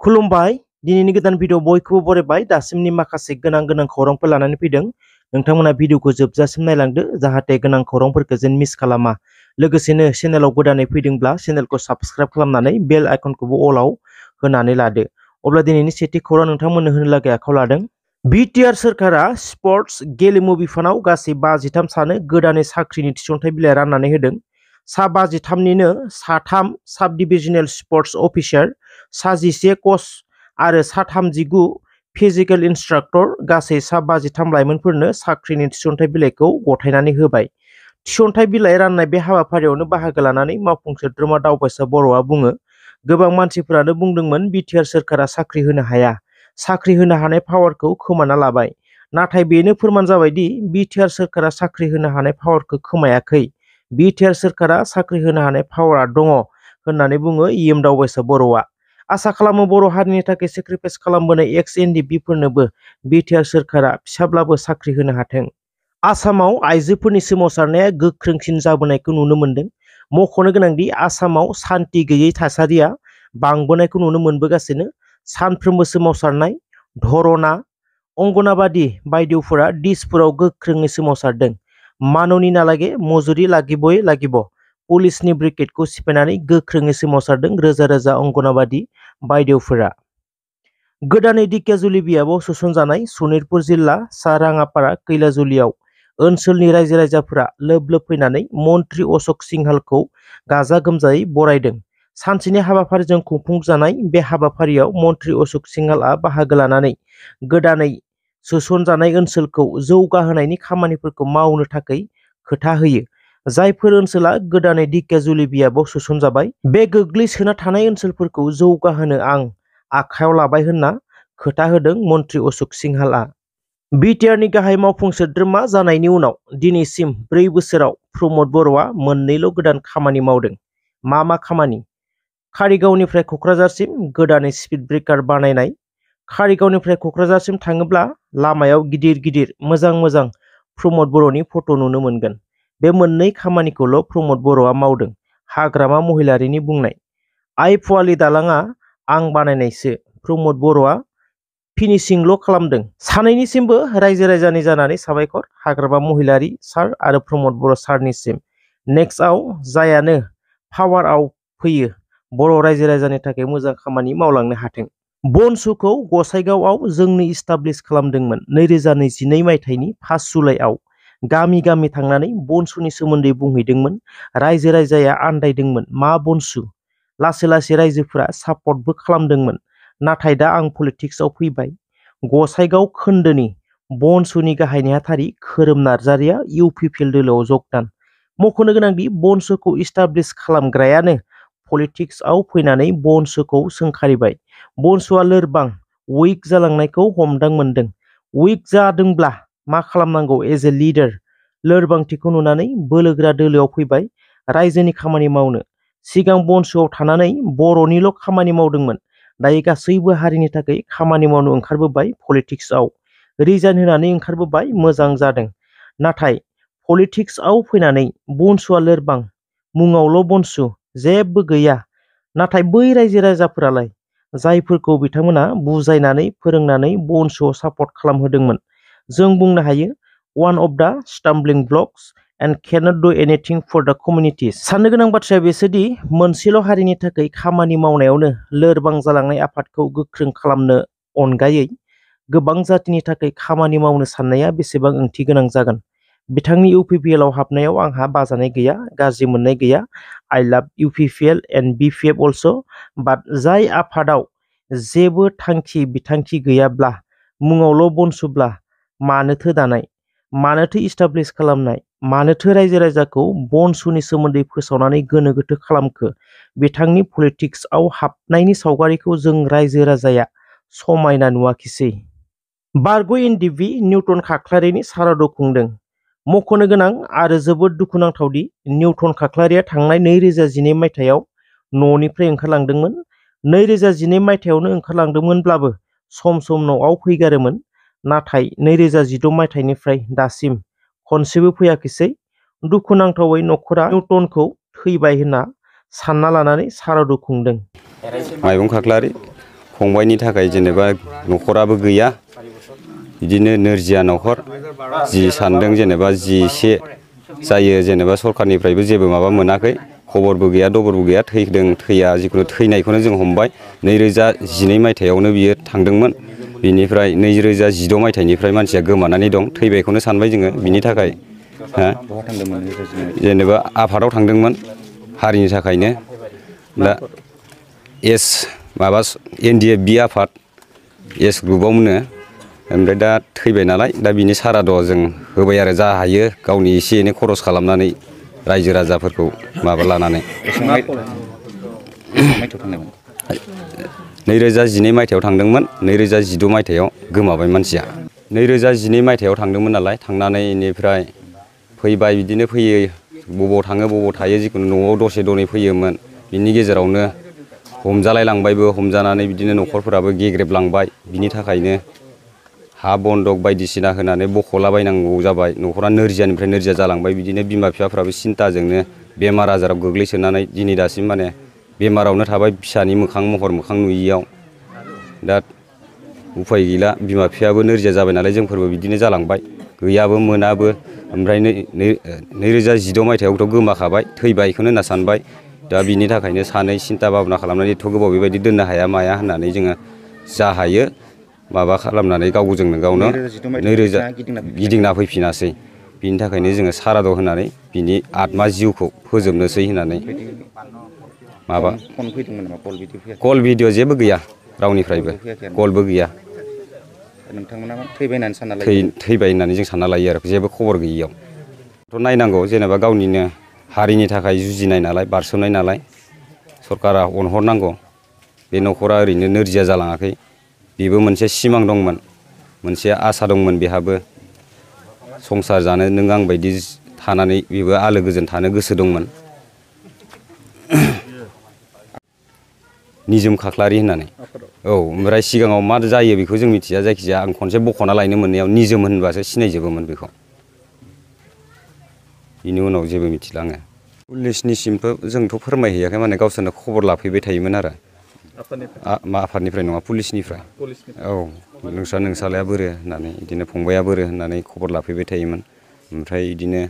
खुलुमबाय दिनैनि गोदान भिडिअ बयखौबो बरायबाय दासिमनि माखासे गोनां खौरांफोर लानानै फैदों नोंथांमोना भिडिअखौ जोबजासिम नायलांदो जाहाथे गोनां खौरांफोरखौ जेन मिस खालामा लोगोसेनो चेनेलाव गोदानै फैदोंब्ला चेनेलखौ साबस्क्राइब खालामनानै बेल आइकनखौबो अलाव होनानै लादो अब्ला दिनैनि सेथि खौरां नोंथांमोननो होनो लागै आखायाव लादों बिटिआर सोरखारा स्पर्ट्स गेलेमु बिफानाव गासै 53 सानो गोदानै साख्रिनि थिसनथाइ बिलाइ राननानै होदों सा 53निनो साथाम साब डिभिजनेल स्पर्ट्स अफिसार सा 11 कोच आरो सा 39 फिजिकल इन्स्ट्राक्टर गासै सा 53 लाइमोनफोरनो साख्रिनि थिसनथाइ बिलाइखौ गथायनानै होबाय थिसनथाइ बिलाइ राननाय बे हाबाफारियावनो बाहागो लानानै मावफुं सोद्रोमा दावबायसा बर'आ बुङो गोबां मानसिफोरानो बुंदोंमोन बिटिआर सोरखारा साख्रि होनो हाया साख्रि होनो हानाय पावारखौ खोमाना लाबाय नाथाय बेनो फोरमान जाबाय दि बिटिआर सोरखारा साख्रि होनो हानाय पावारखौ खोमायाखै बिटिआर सोरखारा साख्रि होनो हानाय पावारा दङ होननानै बुङो इएम दावबायसा बर'आ आसा खालामो बर' हारिनि थाखाय सेक्रिफाइस खालामबोनाय एक्स एनडिपिफोरनोबो बिटिआर सोरखारा फिसाब्लाबो साख्रि होनो हाथों आसामाव आइजोफोरनि सोमावसारनाया गोख्रोंसिन जाबोनायखौ नुनो मोन्दों मख'नो गोनांदि आसामाव सान्थि गैयै थासारिया बांबोनायखौ नुनो मोनबोगासिनो सानफ्रोमबो सोमावसारनाय धरना अंगनाबादि बायदिफोरा दिसपुराव गोख्रोङै सोमावसारदों माननि नालागे मजुरि लागिबय लागिब पुलिसनि ब्रिकेटखौ सिफायनानै गोख्रोङै सोमावसारदों रोजा रोजा अंगनाबादि बायदिफोरा गोदानै दिकेजुलि बियाबाव सोसनजानाय सनितपुर जिल्ला सा राङापारा कैलाजुलियाव ओनसोलनि रायजो राजाफोरा लोब लोब फैनानै मन्त्रि अशोक सिंहालखौ गाजा गोमजायै बरायदों सानसेनि हाबाफारिजों खुंफुंजानाय बे हाबाफारियाव मन्त्रि अशोक सिंहालआ बाहागो लानानै गोदानै सोसनजानाय ओनसोलखौ जौगाहोनायनि खामानिफोरखौ मावनो थाखाय खोथा होयो जायफोर ओनसोला गोदानै दिकेजुलि बियाबाव सोसनजाबाय बे गोग्लैसोना थानाय ओनसोलफोरखौ जौगाहोनो आं आखायाव लाबाय होनना खोथा होदों मन्त्रि अशोक सिंहालआ बिटिआरनि गाहाय मावफुं सोद्रोमा जानायनि उनाव दिनैसिम 4 बोसोराव प्रमद बर'आ मोननैल' गोदान खामानि मावदों मा खामानि कारिगावनिफ्राय क'क्राझारसिम गोदानै स्पिड ब्रेकार बानायनाय कारिगावनिफ्राय क'क्राझारसिम थाङोब्ला लामायाव गिदिर मोजां प्रमद बर'नि फट' नुनो मोनगोन बे मोननै खामानिखौल' प्रमद बर'आ मावदों हाग्रामा महिलारिनि बुंनाय आइ फुवालि दालाङा आं बानायनायसो प्रमद बर'आ फिनिशिंल' खालामदों सानैनिसिमबो रायजो राजानि जानानै साबायखर हाग्रामा महिलारि सार आरो प्रमद बर' सारनिसिम नेक्स्टआव जायानो पावारआव फैयो बर' रायजो राजानि थाखाय मोजां खामानि मावलांनो हाथों बनसुखौ गसाइगावआव जोंनो इस्टाब्लिश खालामदोंमोन 2022 मायथाइनि 5 जुलाइआव गामि थांनानै बनसुनि सोमोन्दै बुंहैदोंमोन रायजो राजाया आन्दायदोंमोन मा बनसु लासै रायजोफोरा सापर्टबो खालामदोंमोन नाथाय दा आं पलिटिक्सआव फैबाय गसाइगाव खोन्दोनि बनसुनि गाहाय नेहाथारि खोरोम नार्जारिया इउपिपिएल दोलोआव जगदान मख'नो गोनांदि बनसुखौ इस्टाब्लिश खालामग्रायानो पलिटिक्सआव फैनानै बनसुखौ सोंखारिबाय बनसुआ लोरबां उइक जालांनायखौ हमदां मोनदों उइक जादोंब्ला मा खालामनांगौ एज ए लिडार लोरबांथिखौ नुनानै बोलोगोरा दोलोआव फैबाय रायजोनि खामानि मावनो सिगां बनसुआव थानानै बर'निल' खामानि मावदोंमोन दायो गासैबो हारिनि थाखाय खामानि मावनो ओंखारबोबाय पलिटिक्सआव रिजाइन होनानै ओंखारबोबाय मोजां जादों नाथाय पलिटिक्सआव फैनानै बनसुआ लोरबां मुङावल' बनसु जेबो गैया नाथाय बै रायजो राजाफोरालाय जायफोरखौ बिथांमोना बुजायनानै फोरोंनानै बनसुआव सापर्ट खालामहोदोंमोन जों बुंनो हायो one of the stumbling blocks and cannot do anything for the communities साननो गोनां बाथ्राया बेसोदि मोनसेल' हारिनि थाखाय खामानि मावनायावनो लोरबां जालांनाय आफादखौ गोख्रों खालामनो अनगायै गोबां जातिनि थाखाय खामानि मावनो साननाया बेसेबां ओंथि गोनां जागोन बिथांनि इउपिपिएलआव हाबनायाव आंहा बाजानाय गैया गाज्रि मोननाय गैया I love UPPL and BPF also बाट जाय आफादाव जेबो थांखि बिथांखि गैयाब्ला मुङावल' बनसुब्ला मानोथो दानाय मानोथो इस्टाब्लिश खालामनाय मानोथो रायजो राजाखौ बनसुनि सोमोन्दै फोसावनानै गोनो गोथो खालामखो बिथांनि पलिटिक्सआव हाबनायनि सावगारिखौ जों रायजो राजाया समायना नुवाखिसै बारग' एनडिपि निउटन खाख्लारिनि सारादु खुंदों मख'नो गोनां आरो जोबोद दुखुनांथावदि निउटन खाख्लारिया थांनाय 2012 मायथाइयाव न'निफ्राय ओंखारलांदोंमोन 2012 मायथाइयावनो ओंखारलांदोंमोनब्लाबो सम न'आव फैगारोमोन नाथाय 2016 मायथाइनिफ्राय दासिम खनसेबो फैयाखिसै दुखुनांथावै न'खरा निउटनखौ थैबाय होनना सानना लानानै सारादु खुंदों माइबं खाख्लारि फंबायनि थाखाय जेनेबा न'खराबो गैया बिदिनो नोरजिया न'खर जि सानदों जेनेबा जि एसे जायो जेनेबा सरखारनिफ्रायबो जेबो माबा मोनाखै खबरबो गैया दबरबो गैया थैदों थैया जिखुनु थैनायखौनो जों हमबाय 2012 मायथाइयावनो बियो थांदोंमोन बिनिफ्राय 2016 मायथाइनिफ्राय मानसिया गोमानानै दं थैबायखौनो सानबाय जोङो बिनि थाखाय जेनेबा आफादाव थांदोंमोन हारिनि थाखायनो दा माबा NDFB आफाद एस ग्रुपआव मोनो ओमफ्राय दा थैबाय नालाय दा बिनि साराद' जों होबाय आरो जा हायो गावनि एसे एनै खरस खालामनानै रायजो राजाफोरखौ माबा लानानै 2012 मायथाइयाव थांदोंमोन 2016 मायथाइयाव गोमाबाय मानसिया 2012 मायथाइयाव थांदोंमोन नालाय थांनानै इनिफ्राय फैबाय बिदिनो फैयो बबाव थाङो बबाव थायो जिखुनु न'आव दसे दनै फैयोमोन बिनि गेजेरावनो हमजालाय लांबायबो हमजानानै बिदिनो न'खरफोराबो गेग्रेबलांबाय बिनि थाखायनो हा बन्दक बायदिसिना होनानै बख'लाबायनांगौ जाबाय न'खरा नोरजियानिफ्राय नोरजिया जालांबाय बिदिनो बिमा बिफाफ्राबो सिन्ताजोंनो बेमार आजाराव गोग्लैसोनानै दिनै दासिम माने बेमारावनो थाबाय फिसानि मोखां महर मोखां नुयियाव दा उफाय गैला बिमा बिफायाबो नोरजिया जाबाय नालाय जोंफोरबो बिदिनो जालांबाय गैयाबो मोनाबो ओमफ्राय 2016 मायथाइयावथ' गोमाखाबाय थैबायखौनो होनना सानबाय दा बिनि थाखायनो सानै सिन्ता भाबना खालामनानै एथ' गोबाव बेबायदि दोननो हाया माया होननानै जोङो जा हायो माबा खालामनानै गावजोंनो गावनो 2000 गिदिंना फैफिनासै बिनि थाखायनो जोङो साराद' होनानै बिनि आत्मा जिउखौ फोजोबनोसै होननानै माबा कल भिडिअ जेबो गैया रावनिफ्रायबो कलबो गैया नोंथांमोना थैबाय होननानै सानना लायो थैबाय होननानै जों सानना लायो आरो जेबो खबर गैयियाव थ' नायनांगौ जेनेबा गावनिनो हारिनि थाखाय जुजिनाय नालाय बारसोमनाय नालाय सरकारा अनहरनांगौ बे न'खरा ओरैनो नोरजिया जालाङाखै बेबो मोनसे सिमां दंमोन मोनसे आसा दंमोन बेहाबो संसार जानो नों आं बायदि थानानै बेबो आलो गोजोन थानो गोसो दंमोन निजोम खाख्लारि होननानै औ ओमफ्राय सिगाङाव मा जायो बेखौ जों मिथिया जायखिजाया आं खनसे बख'ना लायनो मोननायाव निजोम होनबासो सिनायजोबोमोन बेखौ बिनि उनाव जेबो मिथिला आङो पुलिसनिसिमथ' जोंथ' फोरमायहैयाखै माने गावसोरनो खबर लाफैबाय थायोमोन आरो आफादनिफ्राय नङा पुलिसनिफ्राय औ नोंस्रालाया बोरो होननानै बिदिनो फंबाया बोरो होननानै खबर लाफैबाय थायोमोन ओमफ्राय बिदिनो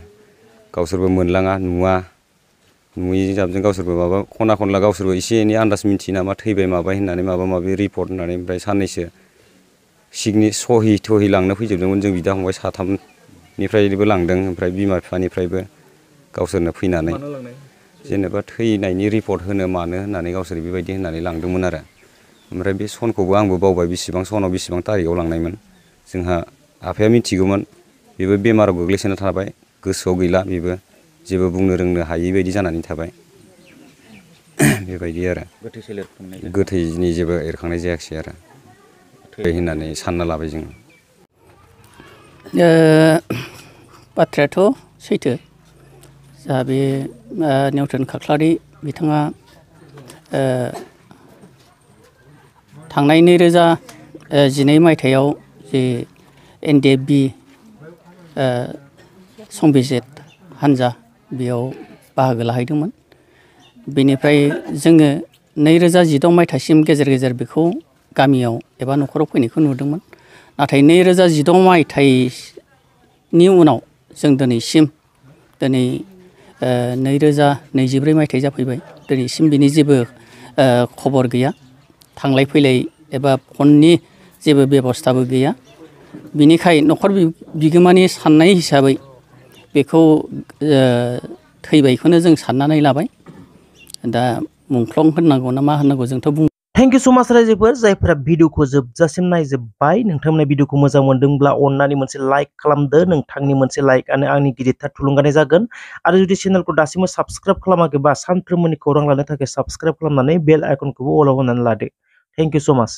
गावसोरबो मोनलाङा नुयि जाबजों गावसोरबो माबा खना खनला गावसोरबो एसे एनै आन्दाज मिथियो नामा थैबाय माबाय होननानै माबा माबि रिपर्ट होननानै ओमफ्राय साननैसो सिगनि सहि थहि लांनो फैजोबदोंमोन जों बिदा फंबाय साथामनिफ्रायबो लांदों ओमफ्राय बिमा बिफानिफ्रायबो गावसोरनो फैनानै जेनेबा थैनायनि रिपर्ट होनो मानो होननानै गावसोर बेबायदि होननानै लांदोंमोन आरो ओमफ्राय बे सनखौबो आंबो बावबाय बेसेबां सनाव बेसेबां तारिखआव लांनायमोन जोंहा आफाया मिथिगौमोन बेबो बेमाराव गोग्लैसोना थाबाय गोसोआव गैला बेबो जेबो बुंनो रोंनो हायि बायदि जानानै थाबाय बेबायदि आरो गोथैनि जेबो एरखांनाय जायाखिसै आरो थै होननानै सानना लाबाय जों बाथ्रायाथ' सैथो जा बे नेवथोन खाख्लारि बिथाङा थांनाय 2012 मायथाइयाव जे NDFB संबिजित हान्जा बेयाव बाहागो लाहैदोंमोन बेनिफ्राय जोङो 2016 मायथाइसिम गेजेर गेजेर बेखौ गामियाव एबा न'खराव फैनायखौ नुदोंमोन नाथाय 2016 मायथाइनि उनाव जों दिनैसिम 2024 मायथाइ जाफैबाय दिनैसिम बिनि जेबो खबर गैया थांलाय फैलाय एबा फननि जेबो बेबस्थाबो गैया बिनिखाय न'खर बिगोमानि साननाय हिसाबै बेखौ थैबायखौनो जों साननानै लाबाय दा मुंख्लं होननांगौ ना मा होननांगौ जोंथ' बुं थेंक इउ सो माच रायजोफोर जायफोरा भिडिअखौ जोबजासिम नायजोब्बाय नोंथांमोना भिडिअखौ मोजां मोनदोंब्ला अननानै मोनसे लाइक खालामदो नोंथांनि मोनसे लाइकआनो आंनि गिदिरथार थुलुंगानाय जागोन आरो जुदि चेनेलखौ दासिमबो साबस्क्राइब खालामाखैबा सानफ्रोमबोनि खौरां लानो थाखाय साबस्क्राइब खालामनानै बेल आइकनखौबो अलाव होनानै लादो थेंक इउ सो माच